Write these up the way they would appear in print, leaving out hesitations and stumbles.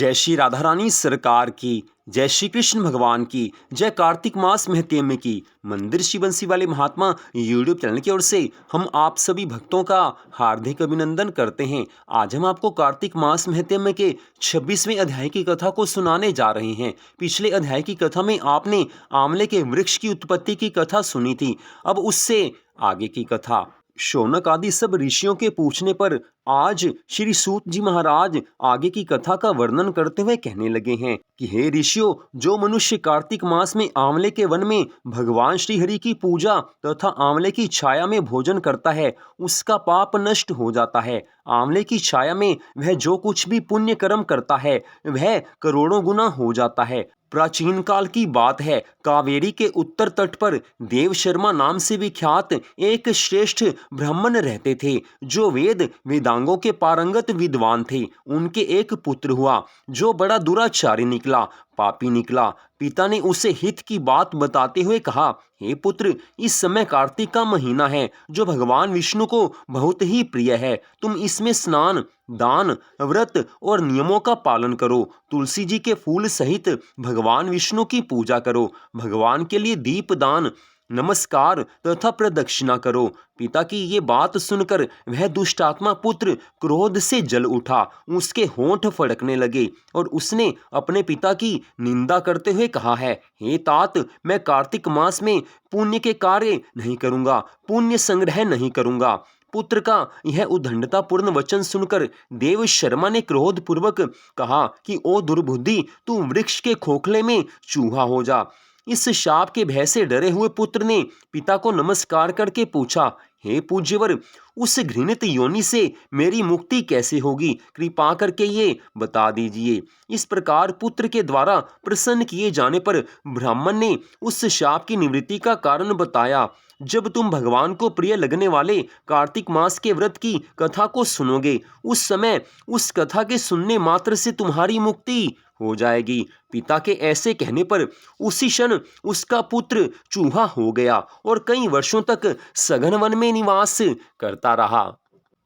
जय श्री राधा रानी सरकार की, जय श्री कृष्ण भगवान की, जय कार्तिक मास महत्म्य की। मंदिर श्री बंसी वाले महात्मा यूट्यूब चैनल की ओर से हम आप सभी भक्तों का हार्दिक अभिनंदन करते हैं। आज हम आपको कार्तिक मास महत्म्य के 26वें अध्याय की कथा को सुनाने जा रहे हैं। पिछले अध्याय की कथा में आपने आंवले के वृक्ष की उत्पत्ति की कथा सुनी थी। अब उससे आगे की कथा। शौनक आदि सब ऋषियों के पूछने पर आज श्री सूत जी महाराज आगे की कथा का वर्णन करते हुए कहने लगे हैं कि हे ऋषियों, जो मनुष्य कार्तिक मास में आंवले के वन में भगवान श्री हरि की पूजा तथा आंवले की छाया में भोजन करता है, उसका पाप नष्ट हो जाता है। आंवले की छाया में वह जो कुछ भी पुण्य कर्म करता है वह करोड़ों गुना हो जाता है। प्राचीन काल की बात है, कावेरी के उत्तर तट पर देव शर्मा नाम से विख्यात एक श्रेष्ठ ब्राह्मण रहते थे, जो वेदांगों के पारंगत विद्वान थे। उनके एक पुत्र हुआ जो बड़ा दुराचारी निकला, पापी निकला। पिता ने उसे हित की बात बताते हुए कहा, हे पुत्र, इस समय कार्तिक का महीना है जो भगवान विष्णु को बहुत ही प्रिय है। तुम इसमें स्नान, दान, व्रत और नियमों का पालन करो। तुलसी जी के फूल सहित भगवान विष्णु की पूजा करो। भगवान के लिए दीप दान, नमस्कार तथा प्रदक्षिणा करो। पिता की ये बात सुनकर वह दुष्टात्मा पुत्र क्रोध से जल उठा। उसके होंठ फड़कने लगे और उसने अपने पिता की निंदा करते हुए कहा है, हे तात, मैं कार्तिक मास में पुण्य के कार्य नहीं करूंगा, पुण्य संग्रह नहीं करूंगा। पुत्र का यह उद्दंडतापूर्ण वचन सुनकर देव शर्मा ने क्रोध पूर्वक कहा कि ओ दुर्बुद्धि, तू वृक्ष के खोखले में चूहा हो जा। इस शाप के भय से डरे हुए पुत्र ने पिता को नमस्कार करके पूछा, हे पूज्यवर, उस घृणित योनि से मेरी मुक्ति कैसे होगी? कृपा करके ये बता दीजिए। इस प्रकार पुत्र के द्वारा प्रसन्न किए जाने पर ब्राह्मण ने उस शाप की निवृत्ति का कारण बताया। जब तुम भगवान को प्रिय लगने वाले कार्तिक मास के व्रत की कथा को सुनोगे, उस समय उस कथा के सुनने मात्र से तुम्हारी मुक्ति हो जाएगी। पिता के ऐसे कहने पर उसी क्षण उसका पुत्र चूहा हो गया और कई वर्षों तक सघन वन में निवास करता रहा।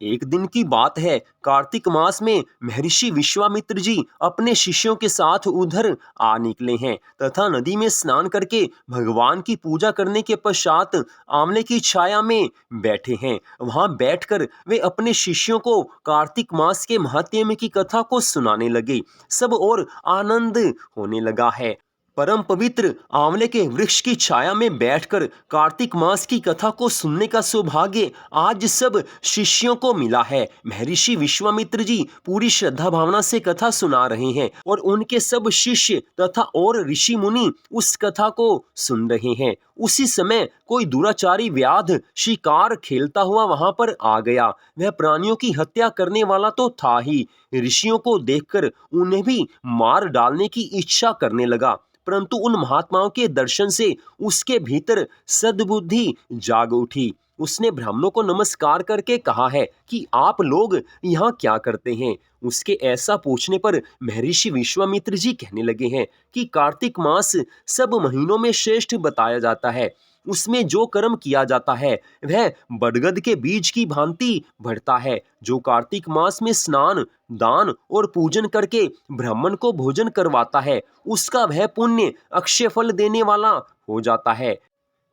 एक दिन की बात है, कार्तिक मास में महर्षि विश्वामित्र जी अपने शिष्यों के साथ उधर आ निकले हैं तथा नदी में स्नान करके भगवान की पूजा करने के पश्चात आंवले की छाया में बैठे हैं। वहां बैठकर वे अपने शिष्यों को कार्तिक मास के महात्म्य की कथा को सुनाने लगे। सब और आनंद होने लगा है। परम पवित्र आंवले के वृक्ष की छाया में बैठकर कार्तिक मास की कथा को सुनने का सौभाग्य आज सब शिष्यों को मिला है। महर्षि विश्वामित्र जी पूरी श्रद्धा भावना से कथा सुना रहे हैं और उनके सब शिष्य तथा और ऋषि मुनि उस कथा को सुन रहे हैं। उसी समय कोई दुराचारी व्याध शिकार खेलता हुआ वहां पर आ गया। वह प्राणियों की हत्या करने वाला तो था ही, ऋषियों को देखकर उन्हें भी मार डालने की इच्छा करने लगा। परंतु उन महात्माओं के दर्शन से उसके भीतर सद्बुद्धि जाग उठी। उसने ब्राह्मणों को नमस्कार करके कहा है कि आप लोग यहाँ क्या करते हैं? उसके ऐसा पूछने पर महर्षि विश्वामित्र जी कहने लगे हैं कि कार्तिक मास सब महीनों में श्रेष्ठ बताया जाता है। उसमें जो कर्म किया जाता है वह बरगद के बीज की भांति बढ़ता है। जो कार्तिक मास में स्नान, दान और पूजन करके ब्राह्मण को भोजन करवाता है, उसका वह पुण्य अक्षय फल देने वाला हो जाता है।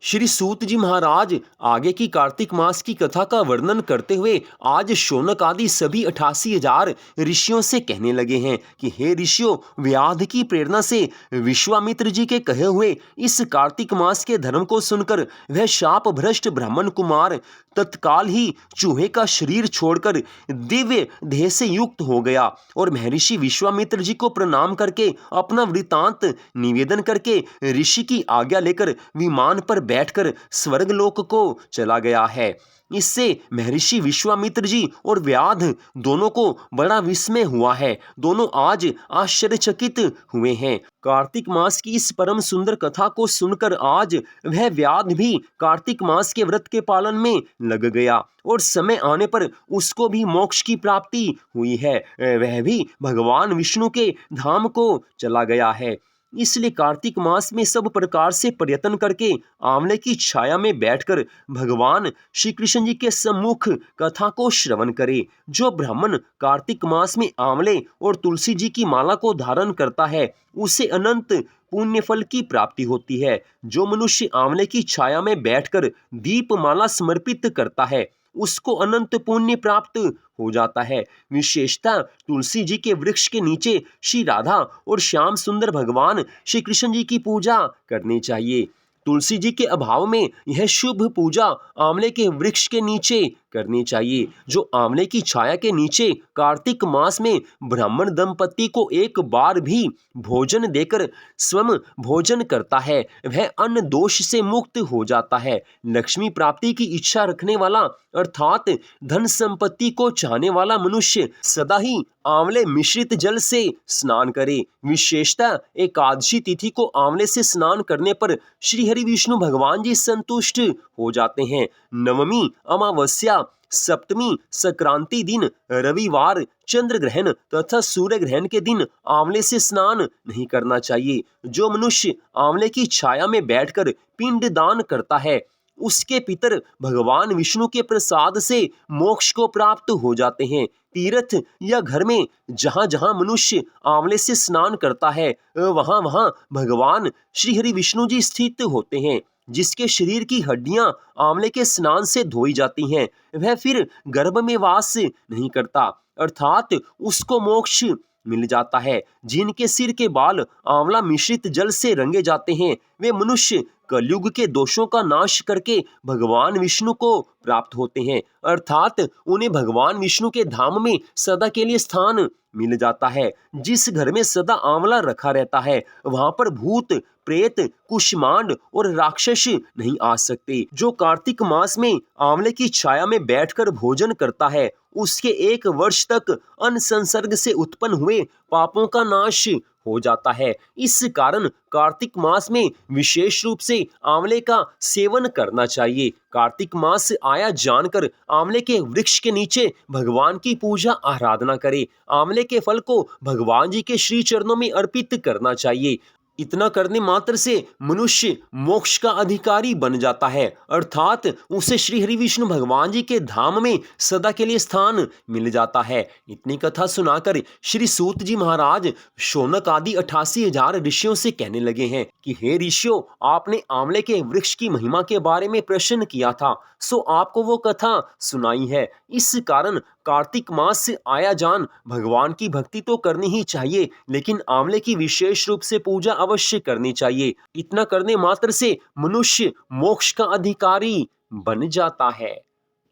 श्री सूत जी महाराज आगे की कार्तिक मास की कथा का वर्णन करते हुए आज शौनक आदि सभी 88,000 ऋषियों से कहने लगे हैं कि हे ऋषियों, व्याध की प्रेरणा से विश्वामित्र जी के कहे हुए इस कार्तिक मास के धर्म को सुनकर वह शाप भ्रष्ट ब्राह्मण कुमार तत्काल ही चूहे का शरीर छोड़कर दिव्य देह से युक्त हो गया और महर्षि विश्वामित्र जी को प्रणाम करके अपना वृतांत निवेदन करके ऋषि की आज्ञा लेकर विमान पर बैठकर स्वर्गलोक को चला गया है। इससे महर्षि विश्वामित्र जी और व्याध दोनों को बड़ा विस्मय हुआ है। दोनों आज आश्चर्यचकित हुए हैं। कार्तिक मास की इस परम सुंदर कथा को सुनकर आज वह व्याध भी कार्तिक मास के व्रत के पालन में लग गया और समय आने पर उसको भी मोक्ष की प्राप्ति हुई है। वह भी भगवान विष्णु के धाम को चला गया है। इसलिए कार्तिक मास में सब प्रकार से प्रयत्न करके आंवले की छाया में बैठकर भगवान श्री कृष्ण जी के सम्मुख कथा को श्रवण करे। जो ब्राह्मण कार्तिक मास में आंवले और तुलसी जी की माला को धारण करता है उसे अनंत पुण्य फल की प्राप्ति होती है। जो मनुष्य आंवले की छाया में बैठकर दीपमाला समर्पित करता है उसको अनंत पुण्य प्राप्त हो जाता है। विशेषतः तुलसी जी के वृक्ष के नीचे श्री राधा और श्याम सुंदर भगवान श्री कृष्ण जी की पूजा करनी चाहिए। तुलसी जी के अभाव में यह शुभ पूजा आंवले के वृक्ष के नीचे करनी चाहिए। जो आंवले की छाया के नीचे कार्तिक मास में ब्राह्मण दंपति को एक बार भी भोजन देकर स्वयं भोजन करता है वह अन्न दोष से मुक्त हो जाता है। लक्ष्मी प्राप्ति की इच्छा रखने वाला अर्थात धन संपत्ति को चाहने वाला मनुष्य सदा ही आंवले मिश्रित जल से स्नान करे। विशेषतः एकादशी तिथि को आंवले से स्नान करने पर श्री हरि विष्णु भगवान जी संतुष्ट हो जाते हैं। नवमी, अमावस्या, सप्तमी, संक्रांति दिन, रविवार, चंद्र ग्रहण तथा सूर्य ग्रहण के दिन आंवले से स्नान नहीं करना चाहिए। जो मनुष्य आंवले की छाया में बैठकर पिंड दान करता है उसके पितर भगवान विष्णु के प्रसाद से मोक्ष को प्राप्त हो जाते हैं। तीर्थ या घर में जहां जहां मनुष्य आंवले से स्नान करता है वहां वहां भगवान श्री हरि विष्णु जी स्थित होते हैं। जिसके शरीर की हड्डियां आंवले के स्नान से धोई जाती हैं वह फिर गर्भ में वास नहीं करता अर्थात उसको मोक्ष मिल जाता है। जिनके सिर के बाल आंवला मिश्रित जल से रंगे जाते हैं वे मनुष्य कलयुग के दोषों का नाश करके भगवान विष्णु को प्राप्त होते हैं अर्थात उन्हें भगवान विष्णु के धाम में सदा के लिए स्थान मिल जाता है। जिस घर में सदा आंवला रखा रहता है वहां पर भूत, प्रेत, कुष्मांड और राक्षस नहीं आ सकते। जो कार्तिक मास में आंवले की छाया में बैठकर भोजन करता है उसके 1 वर्ष तक अन्न संसर्ग से उत्पन्न हुए पापों का नाश हो जाता है। इस कारण कार्तिक मास में विशेष रूप से आंवले का सेवन करना चाहिए। कार्तिक मास आया जानकर आंवले के वृक्ष के नीचे भगवान की पूजा आराधना करें। आंवले के फल को भगवान जी के श्री चरणों में अर्पित करना चाहिए। इतना करने मात्र से मनुष्य मोक्ष का अधिकारी बन जाता है अर्थात उसे श्री हरि विष्णु भगवान जी के धाम में सदा के लिए स्थान मिल जाता है। इतनी कथा सुनाकर श्री सूत जी महाराज शौनक आदि 88,000 ऋषियों से कहने लगे हैं कि हे ऋषियों, आपने आंवले के वृक्ष की महिमा के बारे में प्रश्न किया था सो आपको वो कथा सुनाई है। इस कारण कार्तिक मास से आया जान भगवान की भक्ति तो करनी ही चाहिए लेकिन आंवले की विशेष रूप से पूजा अवश्य करनी चाहिए। इतना करने मात्र से मनुष्य मोक्ष का अधिकारी बन जाता है।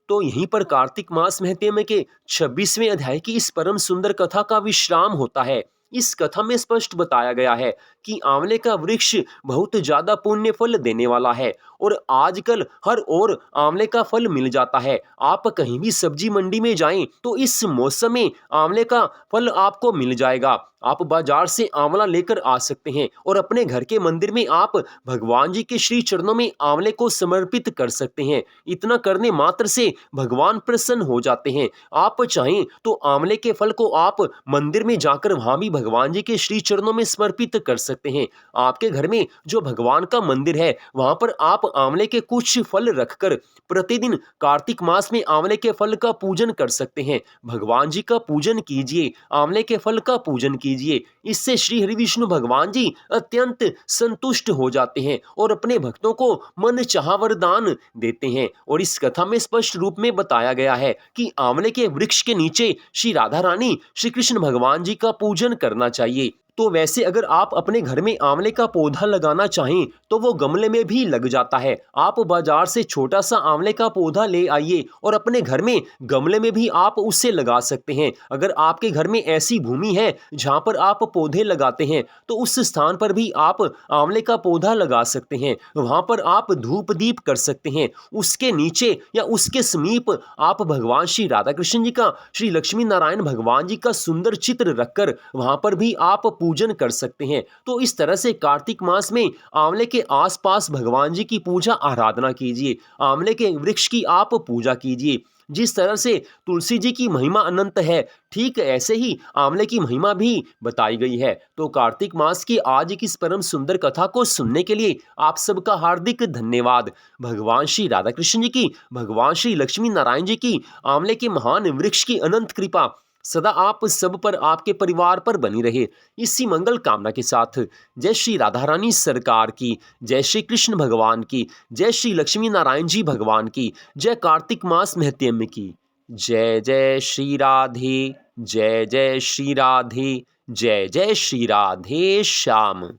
तो यहीं पर कार्तिक मास महत्म्य के 26वें अध्याय की इस परम सुंदर कथा का विश्राम होता है। इस कथा में स्पष्ट बताया गया है कि आंवले का वृक्ष बहुत ज्यादा पुण्य फल देने वाला है और आजकल हर ओर आंवले का फल मिल जाता है। आप कहीं भी सब्जी मंडी में जाएं तो इस मौसम में आंवले का फल आपको मिल जाएगा। आप बाजार से आंवला लेकर आ सकते हैं और अपने घर के मंदिर में आप भगवान जी के श्री चरणों में आंवले को समर्पित कर सकते हैं। इतना करने मात्र से भगवान प्रसन्न हो जाते हैं। आप चाहें तो आंवले के फल को आप मंदिर में जाकर वहां भी भगवान जी के श्री चरणों में समर्पित कर सकते हैं। आपके घर में जो भगवान का मंदिर है वहां पर आप आंवले के कुछ फल रखकर प्रतिदिन कार्तिक मास में आंवले के फल का पूजन कर सकते हैं। भगवान जी का पूजन कीजिए, आंवले के फल का पूजन कीजिए। इससे श्री हरि विष्णु भगवान जी अत्यंत संतुष्ट हो जाते हैं और अपने भक्तों को मन चाहा वरदान देते हैं। और इस कथा में स्पष्ट रूप में बताया गया है कि आंवले के वृक्ष के नीचे श्री राधा रानी श्री कृष्ण भगवान जी का पूजन करना चाहिए। तो वैसे अगर आप अपने घर में आंवले का पौधा लगाना चाहें तो वो गमले में भी लग जाता है। आप बाजार से छोटा सा आंवले का पौधा ले आइए और अपने घर में गमले में भी आप उसे लगा सकते हैं। अगर आपके घर में ऐसी भूमि है जहां पर आप पौधे लगाते हैं तो उस स्थान पर भी आप आंवले का पौधा लगा सकते हैं। वहां पर आप धूप दीप कर सकते हैं। उसके नीचे या उसके समीप आप भगवान श्री राधा कृष्ण जी का, श्री लक्ष्मी नारायण भगवान जी का सुंदर चित्र रखकर वहां पर भी आप पूजन कर सकते हैं। तो इस तरह से कार्तिक मास में आंवले के आसपास भगवान जी की पूजा आराधना कीजिए, आंवले के वृक्ष की आप पूजा कीजिए। जिस तरह से तुलसी जी की महिमा अनंत है, ठीक ऐसे ही आंवले की महिमा भी बताई गई है। तो कार्तिक मास की आज की इस परम सुंदर कथा को सुनने के लिए आप सबका हार्दिक धन्यवाद। भगवान श्री राधा कृष्ण जी की, भगवान श्री लक्ष्मी नारायण जी की, आंवले के महान वृक्ष की अनंत कृपा सदा आप सब पर, आपके परिवार पर बनी रहे। इसी मंगल कामना के साथ जय श्री राधा रानी सरकार की, जय श्री कृष्ण भगवान की, जय श्री लक्ष्मी नारायण जी भगवान की, जय कार्तिक मास महत्म्य की। जय जय श्री राधे, जय जय श्री राधे, जय जय श्री राधे श्याम।